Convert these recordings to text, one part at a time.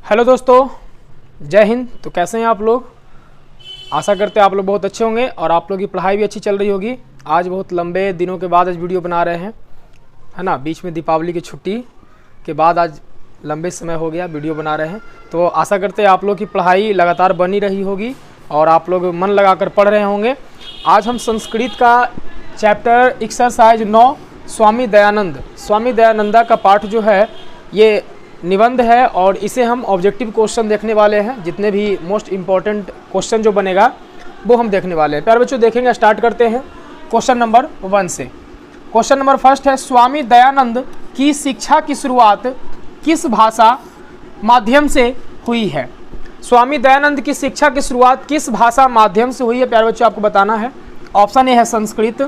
Hello दोस्तों, जय हिंद। तो कैसे हैं आप लोग? आशा करते हैं आप लोग बहुत अच्छे होंगे और आप लोग की पढ़ाई भी अच्छी चल रही होगी। आज बहुत लंबे दिनों के बाद आज वीडियो बना रहे हैं, है ना। बीच में दीपावली की छुट्टी के बाद आज लंबे समय हो गया वीडियो बना रहे हैं। तो आशा करते हैं आप लोग की पढ़ाई लगातार बनी रही होगी और आप लोग मन लगाकर पढ़ रहे होंगे। आज हम संस्कृत का चैप्टर एक्सरसाइज 9 स्वामी दयानंदा का पाठ जो है ये निबंध है और इसे हम ऑब्जेक्टिव क्वेश्चन देखने वाले हैं। जितने भी मोस्ट इम्पॉर्टेंट क्वेश्चन जो बनेगा वो हम देखने वाले हैं। प्यारे बच्चों देखेंगे, स्टार्ट करते हैं क्वेश्चन नंबर 1 से। क्वेश्चन नंबर फर्स्ट है, स्वामी दयानंद की शिक्षा की शुरुआत किस भाषा माध्यम से हुई है? स्वामी दयानंद की शिक्षा की शुरुआत किस भाषा माध्यम से हुई है? प्यारे बच्चों आपको बताना है। ऑप्शन ए है संस्कृत,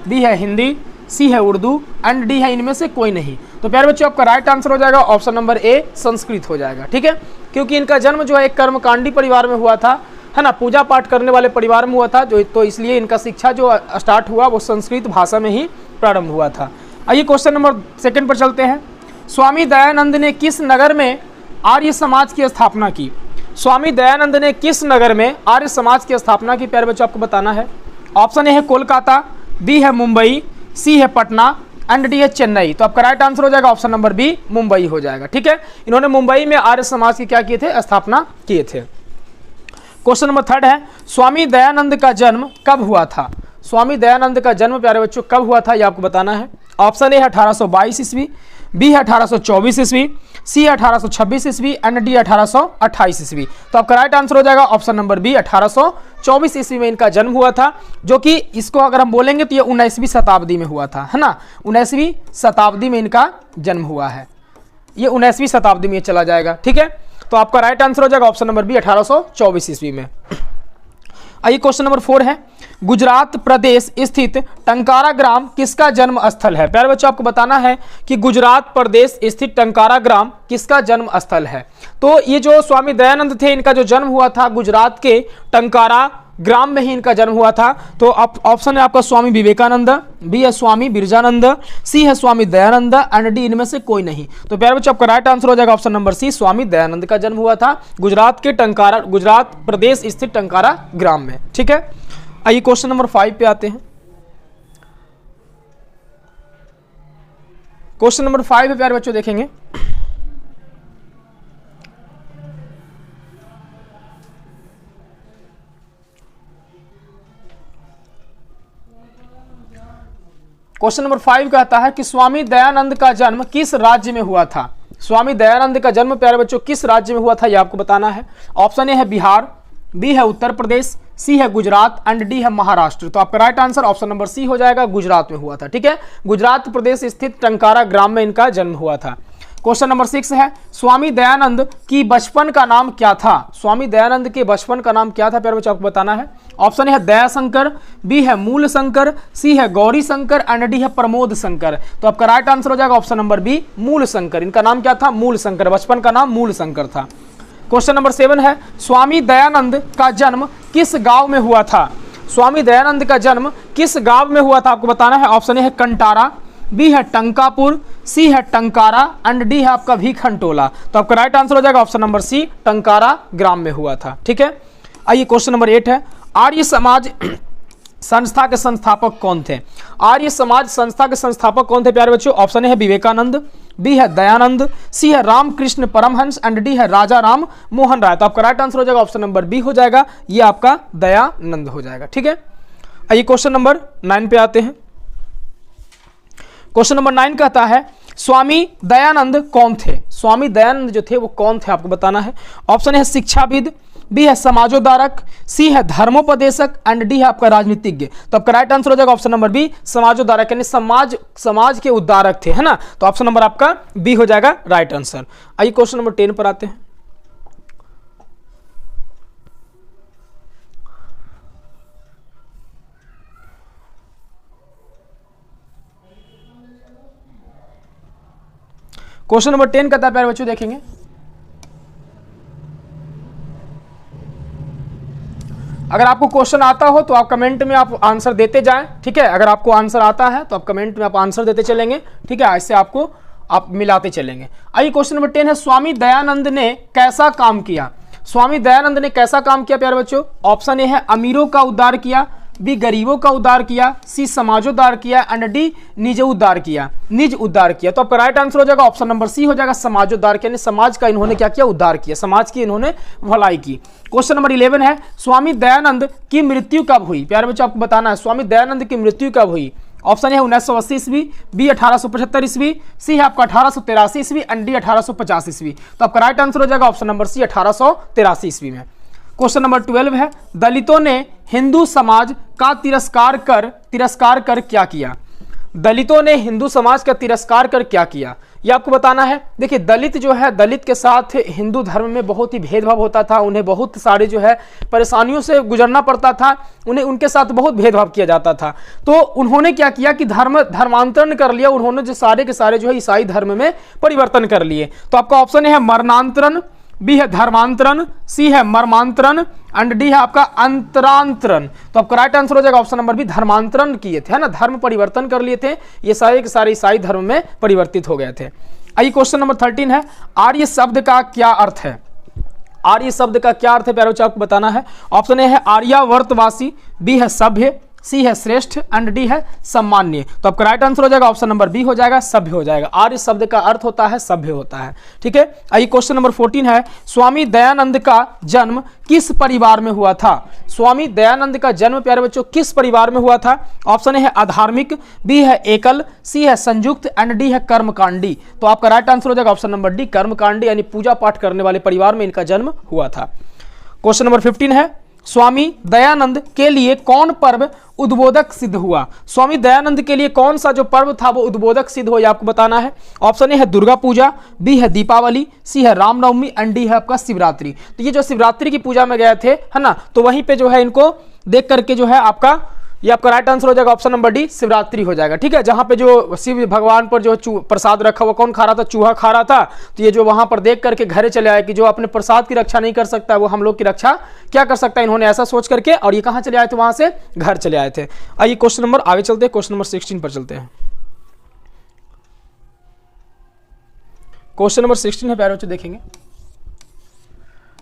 बी है हिंदी, सी है उर्दू एंड डी है इनमें से कोई नहीं। तो प्यारे बच्चों आपका राइट आंसर हो जाएगा ऑप्शन नंबर ए संस्कृत हो जाएगा। ठीक है, क्योंकि इनका जन्म जो है एक कर्मकांडी परिवार में हुआ था, है ना, पूजा पाठ करने वाले परिवार में हुआ था जो, तो इसलिए इनका शिक्षा जो स्टार्ट हुआ वो संस्कृत भाषा में ही प्रारंभ हुआ था। आइए क्वेश्चन नंबर 2 पर चलते हैं। स्वामी दयानंद ने किस नगर में आर्य समाज की स्थापना की? स्वामी दयानंद ने किस नगर में आर्य समाज की स्थापना की? प्यारे बच्चों आपको बताना है। ऑप्शन ए है कोलकाता, बी है मुंबई, सी है पटना एंड डी है चेन्नई। तो आपका राइट आंसर हो जाएगा ऑप्शन नंबर बी मुंबई हो जाएगा। ठीक है, इन्होंने मुंबई में आर्य समाज की क्या किए थे? स्थापना किए थे। क्वेश्चन नंबर 3 है, स्वामी दयानंद का जन्म कब हुआ था? स्वामी दयानंद का जन्म प्यारे बच्चों कब हुआ था ये आपको बताना है। ऑप्शन ए है 1822 ईस्वी, बी है 1824 ईस्वी, सी है 1826 ईस्वी एंड डी 1828 ईस्वी। तो आपका राइट आंसर हो जाएगा ऑप्शन नंबर बी 1824 ईस्वी में इनका जन्म हुआ था, जो कि इसको अगर हम बोलेंगे तो ये 19वीं शताब्दी में हुआ था, है ना। 19वीं शताब्दी में इनका जन्म हुआ है, ये 19वीं शताब्दी में चला जाएगा। ठीक है, तो आपका राइट आंसर हो जाएगा ऑप्शन नंबर बी 1824 ईस्वी में। आइए क्वेश्चन नंबर 4 है, गुजरात प्रदेश स्थित टंकारा ग्राम किसका जन्म स्थल है? प्यारे बच्चों आपको बताना है कि गुजरात प्रदेश स्थित टंकारा ग्राम किसका जन्म स्थल है। तो ये जो स्वामी दयानंद थे इनका जो जन्म हुआ था गुजरात के टंकारा ग्राम में ही इनका जन्म हुआ था। तो ऑप्शन है आपका स्वामी विवेकानंद, बी है स्वामी बिरजानंद, सी है स्वामी दयानंद एंड डी इनमें से कोई नहीं। तो प्यारे बच्चों आपका राइट आंसर हो जाएगा ऑप्शन नंबर सी स्वामी दयानंद का जन्म हुआ था गुजरात के टंकारा, गुजरात प्रदेश स्थित टंकारा ग्राम में। ठीक है, आइए क्वेश्चन नंबर 5 पे आते हैं। क्वेश्चन नंबर 5 है प्यारे बच्चों देखेंगे, क्वेश्चन नंबर 5 कहता है कि स्वामी दयानंद का जन्म किस राज्य में हुआ था? स्वामी दयानंद का जन्म प्यारे बच्चों किस राज्य में हुआ था ये आपको बताना है। ऑप्शन ए है बिहार, बी है उत्तर प्रदेश, सी है गुजरात एंड डी है महाराष्ट्र। तो आपका right answer option number C हो जाएगा, गुजरात में हुआ था। ठीक है, गुजरात प्रदेश स्थित टंकारा ग्राम में इनका जन्म हुआ था। क्वेश्चन नंबर 6 है, स्वामी दयानंद की बचपन का नाम क्या था? स्वामी दयानंद के बचपन का नाम क्या था प्यारे बच्चों आपको बताना है। ऑप्शन ए है दयाशंकर, बी है मूल शंकर, सी है गौरी शंकर एंड डी है प्रमोद शंकर। तो आपका राइट आंसर हो जाएगा ऑप्शन नंबर बी मूल शंकर। इनका नाम क्या था? मूल शंकर, बचपन का नाम मूल शंकर था। क्वेश्चन नंबर 7 है, स्वामी दयानंद का जन्म किस गांव में हुआ था? स्वामी दयानंद का जन्म किस गांव में हुआ था आपको बताना है। ऑप्शन ए है कंटारा, बी है टंकापुर, सी है टंकारा एंड डी है आपका भीखंटोला। तो आपका राइट आंसर हो जाएगा ऑप्शन नंबर सी टंकारा ग्राम में हुआ था। ठीक है, आइए क्वेश्चन नंबर 8 है, आर्य समाज संस्था के संस्थापक कौन थे? आर्य समाज संस्था के संस्थापक कौन थे प्यारे बच्चों? ऑप्शन ए है विवेकानंद, बी है दयानंद, सी है रामकृष्ण परमहंस एंड डी है राजा राम मोहन राय। तो आपका राइट आंसर हो जाएगा ऑप्शन नंबर बी हो जाएगा, ये आपका दयानंद हो जाएगा। ठीक है, आइए क्वेश्चन नंबर 9 पे आते हैं। क्वेश्चन नंबर 9 कहता है, स्वामी दयानंद कौन थे? स्वामी दयानंद जो थे वो कौन थे आपको बताना है। ऑप्शन है शिक्षाविद, बी है समाजोद्धारक, सी है धर्मोपदेशक एंड डी है आपका राजनीतिज्ञ। तो आपका राइट आंसर हो जाएगा ऑप्शन नंबर बी समाजोद्धारक, यानी समाज के उद्धारक थे, है ना। तो ऑप्शन नंबर आपका बी हो जाएगा राइट आंसर। आइए क्वेश्चन नंबर 10 पर आते हैं। क्वेश्चन नंबर 10 कहता है प्यारे बच्चों देखेंगे, अगर आपको क्वेश्चन आता हो तो आप कमेंट में आप आंसर देते जाएं। ठीक है, अगर आपको आंसर आता है तो आप कमेंट में आप आंसर देते चलेंगे। ठीक है, इससे आपको आप मिलाते चलेंगे। आइए क्वेश्चन नंबर 10 है, स्वामी दयानंद ने कैसा काम किया? स्वामी दयानंद ने कैसा काम किया प्यारे बच्चों? ऑप्शन ए है अमीरों का उद्धार किया, बी गरीबों का उद्धार किया, सी समाजोद्धार किया, एंड डी निज उद्धार किया। तो आपका राइट आंसर हो जाएगा ऑप्शन नंबर सी हो जाएगा, समाजोद्धार किया, यानी समाज का इन्होंने क्या किया? उद्धार किया, समाज की इन्होंने भलाई की। क्वेश्चन नंबर 11 है, स्वामी दयानंद की मृत्यु कब हुई? प्यारे बच्चों आपको बताना है स्वामी दयानंद की मृत्यु कब हुई। ऑप्शन है 1980 ईस्वी, बी 1875 ईस्वी, सी है आपका 1883 ईस्वी, एंड डी 1850 ईस्वी। तो आपका राइट आंसर हो जाएगा ऑप्शन नंबर सी 1883 ईस्वी में। क्वेश्चन नंबर 12 है, दलितों ने हिंदू समाज का तिरस्कार कर क्या किया? दलितों ने हिंदू समाज का तिरस्कार कर क्या किया, यह आपको बताना है। देखिए दलित जो है, दलित के साथ हिंदू धर्म में बहुत ही भेदभाव होता था, उन्हें बहुत सारे जो है परेशानियों से गुजरना पड़ता था, उन्हें उनके साथ बहुत भेदभाव किया जाता था। तो उन्होंने क्या किया कि धर्मांतरण कर लिया, उन्होंने जो सारे के सारे जो है ईसाई धर्म में परिवर्तन कर लिए। तो आपका ऑप्शन है मरणांतरण, बी है धर्मांतरण, सी है मर्मांतरण, एंड डी है आपका अंतरांतरण। तो आपका राइट आंसर हो जाएगा ऑप्शन नंबर बी, धर्मांतरण किए थे, है ना, धर्म परिवर्तन कर लिए थे, ये सारे के सारे ईसाई धर्म में परिवर्तित हो गए थे। आइए क्वेश्चन नंबर 13 है, आर्य शब्द का क्या अर्थ है? आर्य शब्द का क्या अर्थ है प्यारे बच्चों आपको बताना है। ऑप्शन ए है आर्यावर्तवासी, बी है सभ्य, सी है श्रेष्ठ, एंड डी है सम्मान्य। तो आपका राइट आंसर हो जाएगा ऑप्शन नंबर बी हो जाएगा, सभ्य हो जाएगा। आर्य शब्द का अर्थ होता है सभ्य होता है, ठीक है। आइए क्वेश्चन नंबर 14 है, स्वामी दयानंद का जन्म किस परिवार में हुआ था? स्वामी दयानंद का जन्म प्यारे बच्चों किस परिवार में हुआ था? ऑप्शन ए है अधार्मिक, बी है एकल, सी है संयुक्त, एंड डी है कर्मकांडी। तो आपका राइट आंसर हो जाएगा ऑप्शन नंबर डी, कर्मकांडी, यानी पूजा पाठ करने वाले परिवार में इनका जन्म हुआ था। क्वेश्चन नंबर 15 है, स्वामी दयानंद के लिए कौन पर्व उद्बोधक सिद्ध हुआ? स्वामी दयानंद के लिए कौन सा जो पर्व था वो उद्बोधक सिद्ध हुआ, आपको बताना है। ऑप्शन ए है दुर्गा पूजा, बी है दीपावली, सी है रामनवमी, एंड डी है आपका शिवरात्रि। तो ये जो शिवरात्रि की पूजा में गए थे, है ना, तो वहीं पे जो है इनको देख करके जो है आपका ये आपका राइट आंसर हो जाएगा ऑप्शन नंबर डी, शिवरात्रि हो जाएगा, ठीक है। जहां पे जो शिव भगवान पर जो प्रसाद रखा हुआ कौन खा रहा था? चूहा खा रहा था। तो ये जो वहां पर देख करके घरे चले आए कि जो अपने प्रसाद की रक्षा नहीं कर सकता वो हम लोग की रक्षा क्या कर सकता है, इन्होंने ऐसा सोच करके, और ये कहां चले आए थे? वहां से घर चले आए थे। आइए क्वेश्चन नंबर आगे चलते हैं, क्वेश्चन नंबर 16 पर चलते हैं। क्वेश्चन नंबर 16 है प्यारे बच्चों, देखेंगे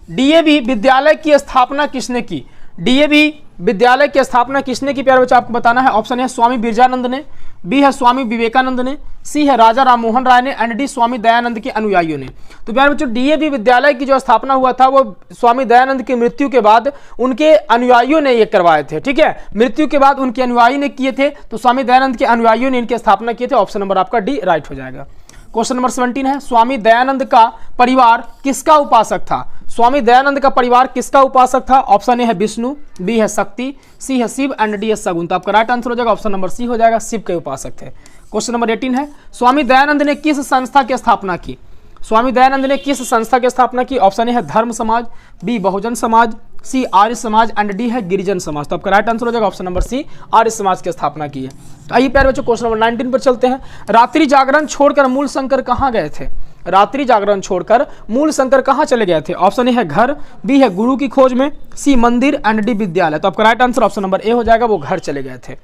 डीएवी विद्यालय की स्थापना किसने की? डीएवी विद्यालय की स्थापना किसने की प्यारे बच्चों आपको बताना है। ऑप्शन है स्वामी बिरजानंद ने, बी है स्वामी विवेकानंद ने, सी है राजा राममोहन राय ने, एंड डी स्वामी दयानंद के अनुयायियों ने। तो प्यारे बच्चों डीएवी विद्यालय की जो स्थापना हुआ था वो स्वामी दयानंद की मृत्यु के बाद उनके अनुयायियों ने ये करवाए थे, ठीक है। मृत्यु के बाद उनके अनुयायी ने किए थे, तो स्वामी दयानंद के अनुयायियों ने इनकी स्थापना किए थे। ऑप्शन नंबर आपका डी राइट हो जाएगा। क्वेश्चन नंबर 17 है, स्वामी दयानंद का परिवार किसका उपासक था? स्वामी दयानंद का परिवार किसका उपासक था? ऑप्शन ए है विष्णु, बी है शक्ति, सी है शिव, एंड डी है सगुन। तो आपका राइट आंसर हो जाएगा ऑप्शन नंबर सी हो जाएगा, शिव के उपासक थे। क्वेश्चन नंबर 18 है, स्वामी दयानंद ने किस संस्था की स्थापना की? स्वामी दयानंद ने किस संस्था की स्थापना की? ऑप्शन ए है धर्म समाज, B Bahujan Samaj, C Arya Samaj, and D है गिरिजन समाज। तो आपका राइट आंसर हो जाएगा ऑप्शन नंबर सी, आर्य समाज की स्थापना की है। तो आइए प्यारे बच्चों क्वेश्चन नंबर 19 पर चलते हैं। रात्रि जागरण छोड़कर मूल शंकर कहाँ गए थे? रात्रि जागरण छोड़कर मूल शंकर कहाँ चले गए थे? ऑप्शन ए है घर, बी है गुरु की खोज में, सी मंदिर, एंड डी विद्यालय। तो आपका right answer option number A हो जाएगा, वो घर चले गए थे।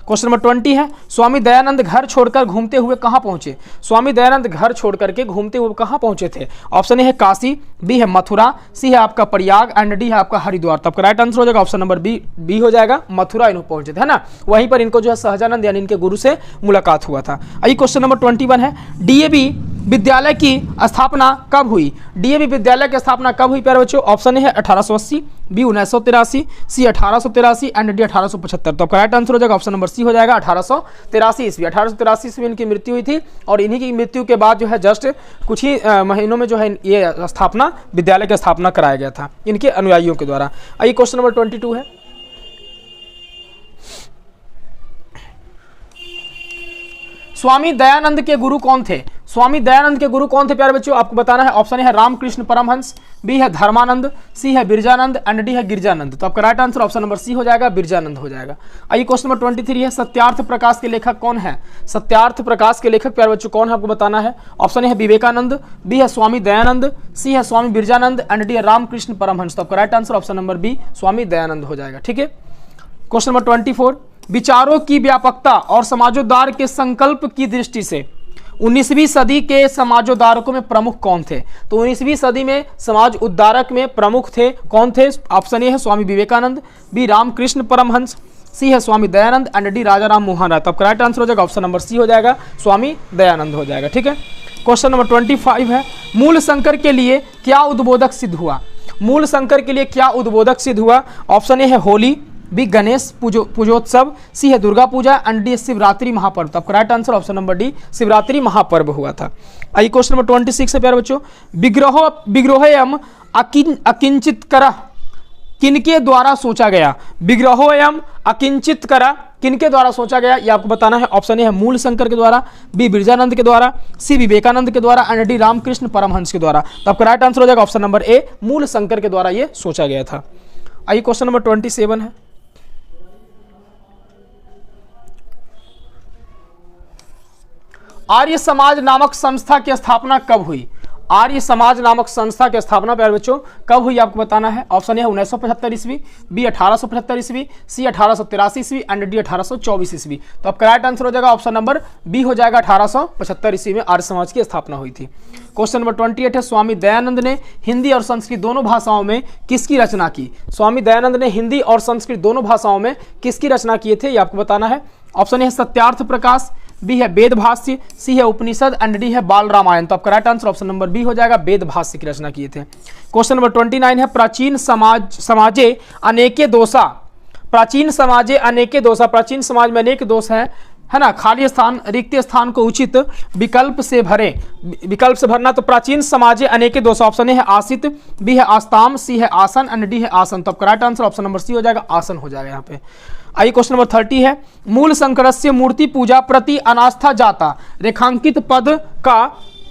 क्वेश्चन नंबर 20 है, स्वामी दयानंद घर छोड़कर घूमते हुए कहाँ पहुंचे? स्वामी दयानंद घर छोड़कर के घूमते हुए कहाँ पहुंचे थे? ऑप्शन ए है काशी, बी है मथुरा, सी है आपका प्रयाग, एंड डी है आपका हरिद्वार। तो आपका राइट आंसर हो जाएगा ऑप्शन नंबर बी हो जाएगा, मथुरा इन्हों पहुंचे थे, है ना। वहीं पर इनको जो है सहजानंद यानी इनके गुरु से मुलाकात हुआ था। आइए क्वेश्चन नंबर 21 है, डीएवी विद्यालय की स्थापना कब हुई? डीएवी विद्यालय की स्थापना कब हुई प्यारे बच्चों? ऑप्शन ए है 1880, बी 1983, सी 1883, एंड डी 1875। तो आपका राइट आंसर हो जाएगा ऑप्शन नंबर सी हो जाएगा, 1883 ईस्वी। 1883 ईस्वी इनकी मृत्यु हुई थी, और इन्हीं की मृत्यु के बाद जो है जस्ट कुछ ही महीनों में जो है ये स्थापना विद्यालय की स्थापना कराया गया था इनके अनुयायियों के द्वारा। आइए क्वेश्चन नंबर 22 है, स्वामी दयानंद के गुरु कौन थे? स्वामी दयानंद के गुरु कौन थे प्यारे बच्चों आपको बताना है। ऑप्शन है रामकृष्ण परमहंस, बी है धर्मानंद, सी है बिरजानंद, एंड डी है गिरजानंद। तो आपका right answer option number C हो जाएगा, बिरजानंद हो जाएगा। आइए क्वेश्चन नंबर 23 है, सत्यार्थ प्रकाश के लेखक कौन है? सत्यार्थ प्रकाश के लेखक प्यारे बच्चों कौन है आपको बताना है। ऑप्शन है विवेकानंद, बी है स्वामी दयानंद, सी है स्वामी बिरजानंद, एंड डी है रामकृष्ण परमहंस। तो आपका right answer option number B Swami Dayanand हो जाएगा, ठीक है। क्वेश्चन नंबर 24, विचारों की व्यापकता और समाजोद्धार के संकल्प की दृष्टि से 19वीं सदी के समाजोद्धारकों में प्रमुख कौन थे? तो 19वीं सदी में समाज उद्धारक में प्रमुख थे कौन थे? ऑप्शन ए है स्वामी विवेकानंद, बी रामकृष्ण परमहंस, सी है स्वामी दयानंद एंड डी राजा राम मोहन राय। तो अब करेक्ट आंसर हो जाएगा ऑप्शन नंबर सी हो जाएगा, स्वामी दयानंद हो जाएगा। ठीक है, क्वेश्चन नंबर 25 है, मूल शंकर के लिए क्या उद्बोधक सिद्ध हुआ? मूल शंकर के लिए क्या उद्बोधक सिद्ध हुआ? ऑप्शन ए है होली, बी गणेश पूजोत्सव, सी है दुर्गा पूजा एंड डी शिवरात्रि महापर्व। तो correct answer option number D, Shivratri महापर्व हुआ था। आइए क्वेश्चन नंबर 26 है प्यारे बच्चों, विग्रहोयम अकिंचित कर किनके द्वारा सोचा गया? विग्रहोयम अकिंचित कर किनके द्वारा सोचा गया, ये आपको बताना है। ऑप्शन ए है मूल शंकर के द्वारा, बी बिरजानंद के द्वारा, सी विवेकानंद के द्वारा एंड डी रामकृष्ण परमहंस के द्वारा। तो आपका राइट आंसर हो जाएगा ऑप्शन नंबर ए, मूल शंकर के द्वारा ये सोचा गया था। आइए क्वेश्चन नंबर 27 है, आर्य समाज नामक संस्था की स्थापना कब हुई? आर्य समाज नामक संस्था की स्थापना प्यारे बच्चों कब हुई आपको बताना है। ऑप्शन ए 1975 ईस्वी, बी 1875 ईस्वी, सी 1883 ईस्वी एंड डी 1824 ईस्वी। तो अब करेक्ट आंसर हो जाएगा ऑप्शन नंबर बी हो जाएगा, 1875 ईस्वी में आर्य समाज की स्थापना हुई थी। क्वेश्चन नंबर 28 है, स्वामी दयानंद ने हिंदी और संस्कृत दोनों भाषाओं में किसकी रचना की? स्वामी दयानंद ने हिंदी और संस्कृत दोनों भाषाओं में किसकी रचना किए थे, ये आपको बताना है। ऑप्शन ए है सत्यार्थ प्रकाश, बी है वेद भाष्य, सी है उपनिषद एंड डी है बाल रामायण। तो आपका right answer option number B हो जाएगा, वेद भाष्य की रचना किए थे। क्वेश्चन नंबर 29 है, प्राचीन समाजे अनेके दोषा, प्राचीन समाजे अनेके दोषा, प्राचीन समाज में अनेक दोष है ना, खाली स्थान रिक्त स्थान को उचित विकल्प से भरे, विकल्प से भरना। तो प्राचीन समाजे अनेके दोष, ऑप्शन ए है आसित, बी है आस्ताम, सी है आसन एंड डी है आसन। तो आपका right answer option number C हो जाएगा, आसन हो जाएगा यहाँ पे। आइए क्वेश्चन नंबर 30 है, मूल शंकरस्य मूर्ति पूजा प्रति अनास्था जाता रेखांकित पद का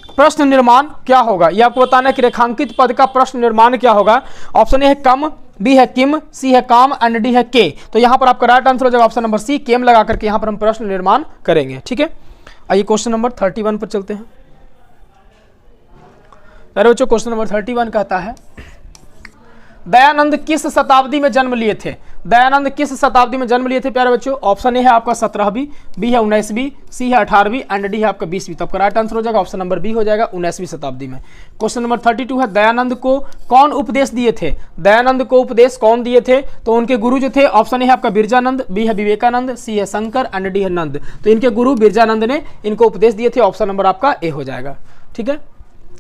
प्रश्न निर्माण क्या होगा? ये आपको बताना है कि रेखांकित पद का प्रश्न निर्माण क्या होगा। ऑप्शन ए है कम, बी है किम, सी है काम एंड डी है के। तो यहाँ पर आपका राइट आंसर हो जाएगा ऑप्शन नंबर सी, केम लगा करके यहाँ पर हम प्रश्न निर्माण करेंगे। ठीक है, आइए क्वेश्चन नंबर 31 पर चलते हैं। अरे बच्चों क्वेश्चन नंबर 31 कहता है, दयानंद किस शताब्दी में जन्म लिए थे? दयानंद किस शताब्दी में जन्म लिए थे प्यारे बच्चों? ऑप्शन ए है आपका 17वीं, बी है 19वीं, सी है 18वीं एंड डी है आपका 20वीं। तो आपका राइट आंसर हो जाएगा ऑप्शन नंबर बी हो जाएगा, 19वीं शताब्दी में। क्वेश्चन नंबर 32 है, दयानंद को कौन उपदेश दिए थे? दयानंद को उपदेश कौन दिए थे? तो उनके गुरु जो थे, ऑप्शन ए है आपका बिरजानंद, बी है विवेकानंद, सी है शंकर एंड डी है नंद। तो इनके गुरु बिरजानंद ने इनको उपदेश दिए थे, ऑप्शन नंबर आपका ए हो जाएगा। ठीक है,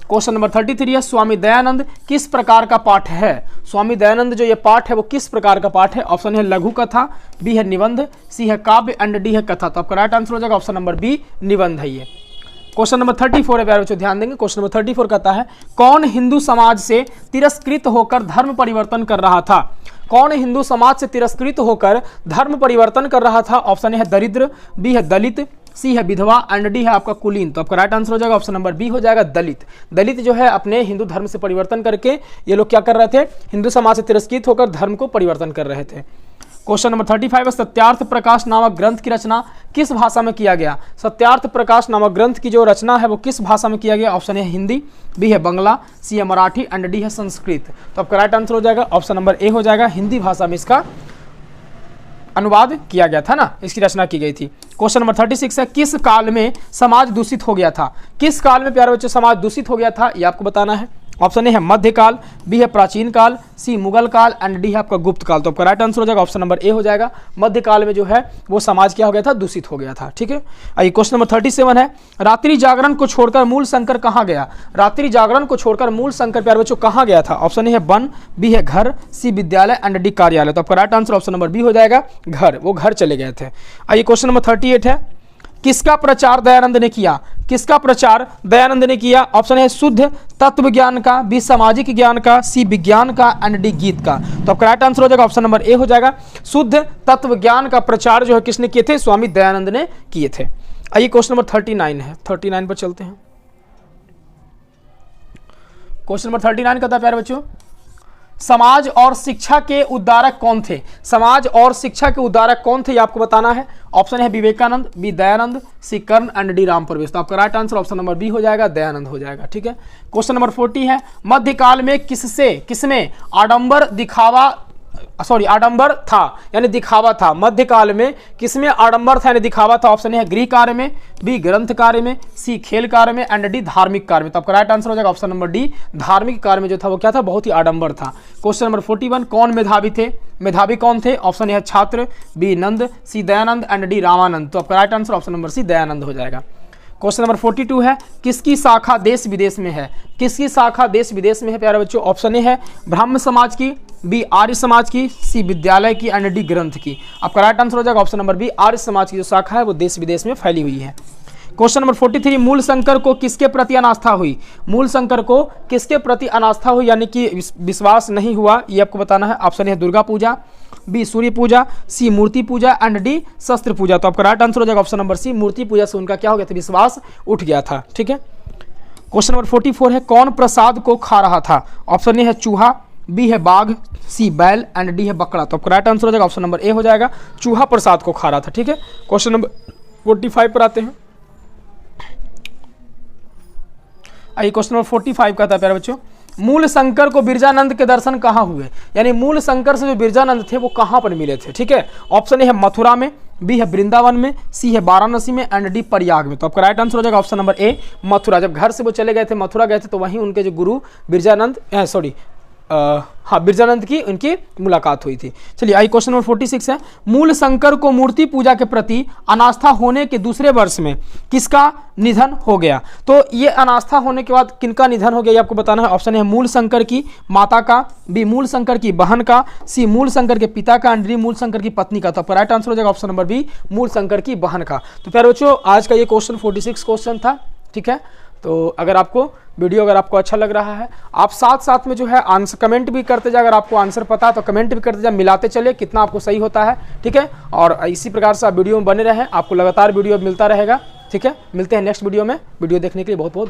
क्वेश्चन नंबर 33 है, स्वामी दयानंद किस प्रकार का पाठ है? स्वामी दयानंद जो ये पाठ है वो किस प्रकार का पाठ है? ऑप्शन है लघु कथा, बी है निबंध, सी है काव्य एंड डी है कथा। तो आपका राइट आंसर हो जाएगा ऑप्शन नंबर बी, निबंध है ये। क्वेश्चन नंबर 34 है प्यारे बच्चों, ध्यान देंगे। क्वेश्चन नंबर 34 कहता है, कौन हिंदू समाज से तिरस्कृत होकर धर्म परिवर्तन कर रहा था? कौन हिंदू समाज से तिरस्कृत होकर धर्म परिवर्तन कर रहा था? ऑप्शन ए है दरिद्र, बी है दलित, सी है विधवा एंड डी है आपका कुलीन। तो आपका राइट आंसर हो जाएगा ऑप्शन नंबर बी हो जाएगा, दलित। दलित जो है अपने हिंदू धर्म से परिवर्तन करके ये लोग क्या कर रहे थे? हिंदू समाज से तिरस्कृत होकर धर्म को परिवर्तन कर रहे थे। क्वेश्चन नंबर 35 है, सत्यार्थ प्रकाश नामक ग्रंथ की रचना किस भाषा में किया गया? सत्यार्थ प्रकाश नामक ग्रंथ की जो रचना है वो किस भाषा में किया गया? ऑप्शन ए हिंदी, बी है बंगला, सी है मराठी एंड डी है संस्कृत। तो आपका राइट आंसर हो जाएगा ऑप्शन नंबर ए हो जाएगा, हिंदी भाषा में इसका अनुवाद किया गया था ना, इसकी रचना की गई थी। क्वेश्चन नंबर 36 है, किस काल में समाज दूषित हो गया था? किस काल में प्यारे बच्चों समाज दूषित हो गया था, ये आपको बताना है। ऑप्शन ए है मध्यकाल, बी है प्राचीन काल, सी मुगल काल एंड डी है आपका गुप्त काल। तो आपका राइट आंसर हो जाएगा ऑप्शन नंबर ए हो जाएगा, मध्यकाल में जो है वो समाज क्या हो गया था? दूषित हो गया था। ठीक है, आइए क्वेश्चन नंबर 37 है, रात्रि जागरण को छोड़कर मूल शंकर कहाँ गया? रात्रि जागरण को छोड़कर मूल शंकर प्यारे बच्चों कहाँ गया था? ऑप्शन ए है वन, बी है घर, सी विद्यालय एंड डी कार्यालय। तो आपका right answer option number B हो जाएगा, घर, वो घर चले गए थे। आइए क्वेश्चन नंबर 38 है, किसका प्रचार दयानंद ने किया? किसका प्रचार दयानंद ने किया? ऑप्शन है शुद्ध तत्व ज्ञान का, बी सामाजिक ज्ञान का, सी विज्ञान का एंड डी गीत का। तो आपका राइट आंसर हो जाएगा ऑप्शन नंबर ए हो जाएगा, शुद्ध तत्व ज्ञान का प्रचार जो है किसने किए थे? स्वामी दयानंद ने किए थे। आइए क्वेश्चन नंबर 39 है, 39 पर चलते हैं। क्वेश्चन नंबर 39 कहता है प्यारे बच्चों, समाज और शिक्षा के उद्धारक कौन थे? समाज और शिक्षा के उद्धारक कौन थे ये आपको बताना है। ऑप्शन है Vivekanand, B Dayanand, C Karn and D Ram Pravesh. तो आपका right answer option number B हो जाएगा, दयानंद हो जाएगा। ठीक है, क्वेश्चन नंबर 40 है, मध्यकाल में किसमें आडंबर दिखावा सॉरी आडंबर था यानी दिखावा था। मध्यकाल में किसमें आडंबर था यानी दिखावा था? ऑप्शन ए है गृह कार्य में, बी ग्रंथ कार्य में, सी खेल कार्य में एंड डी धार्मिक कार्य में। तो आपका राइट आंसर हो जाएगा ऑप्शन नंबर डी, धार्मिक कार्य में जो था वो क्या था? बहुत ही आडंबर था। क्वेश्चन नंबर 41, कौन मेधावी थे? मेधावी कौन थे? ऑप्शन ए है छात्र, B Nand, C Dayanand and D Ramanand. तो आपका right answer option number C Dayanand हो जाएगा। क्वेश्चन नंबर 42 है, किसकी शाखा देश विदेश में है? किसकी शाखा देश विदेश में है प्यारे बच्चों? ऑप्शन ए है ब्राह्म समाज की, बी आर्य समाज की, सी विद्यालय की एंड डी ग्रंथ की। आपका राइट आंसर हो जाएगा option number B, Arya Samaj की जो शाखा है वो देश विदेश में फैली हुई है। क्वेश्चन नंबर 43, मूल शंकर को किसके प्रति अनास्था हुई? मूल शंकर को किसके प्रति अनास्था हुई यानी कि विश्वास नहीं हुआ, ये आपको बताना है। ऑप्शन है दुर्गा पूजा, बी सूर्य पूजा, सी मूर्ति पूजा एंड डी शस्त्र पूजा। तो आपका राइट आंसर हो जाएगा ऑप्शन नंबर सी, मूर्ति पूजा से उनका क्या हो गया था? विश्वास उठ गया था। ठीक है। क्वेश्चन नंबर 44 है, कौन प्रसाद को खा रहा था? ऑप्शन ए है चूहा, बी है बाघ, सी बैल एंड डी है बकरा। तो आपका राइट आंसर हो जाएगा ऑप्शन नंबर ए हो जाएगा, चूहा प्रसाद को खा रहा था। ठीक है। क्वेश्चन नंबर 45 पर आते हैं। आइए क्वेश्चन नंबर 45 का था प्यारे बच्चों, मूल शंकर को बिरजानंद के दर्शन कहाँ हुए? यानी मूल शंकर से जो बिरजानंद थे वो कहाँ पर मिले थे? ठीक है। ऑप्शन ए है मथुरा में, बी है वृंदावन में, सी है वाराणसी में एंड डी प्रयाग में। तो आपका राइट आंसर हो जाएगा ऑप्शन नंबर ए, मथुरा। जब घर से वो चले गए थे, मथुरा गए थे, तो वहीं उनके जो गुरु बिरजानंद बिरजानंद की उनकी मुलाकात हुई थी। चलिए आई क्वेश्चन नंबर 46 है, मूल शंकर को मूर्ति पूजा के प्रति अनास्था होने के दूसरे वर्ष में किसका निधन हो गया? तो ये अनास्था होने के बाद किनका निधन हो गया ये आपको बताना है। ऑप्शन है मूल शंकर की माता का, बी मूल शंकर की बहन का, सी मूल शंकर के पिता का एंड डी मूल शंकर की पत्नी का। तो आपका राइट आंसर हो जाएगा ऑप्शन नंबर बी, मूल शंकर की बहन का। तो प्यारे बच्चों आज का ये क्वेश्चन 46 क्वेश्चन था। ठीक है। तो अगर आपको वीडियो अगर आपको अच्छा लग रहा है, आप साथ साथ में जो है आंसर कमेंट भी करते जाए। अगर आपको आंसर पता है तो कमेंट भी करते जाए, मिलाते चले कितना आपको सही होता है। ठीक है। और इसी प्रकार से आप वीडियो में बने रहें, आपको लगातार वीडियो मिलता रहेगा। ठीक है। मिलते हैं नेक्स्ट वीडियो में। वीडियो देखने के लिए बहुत बहुत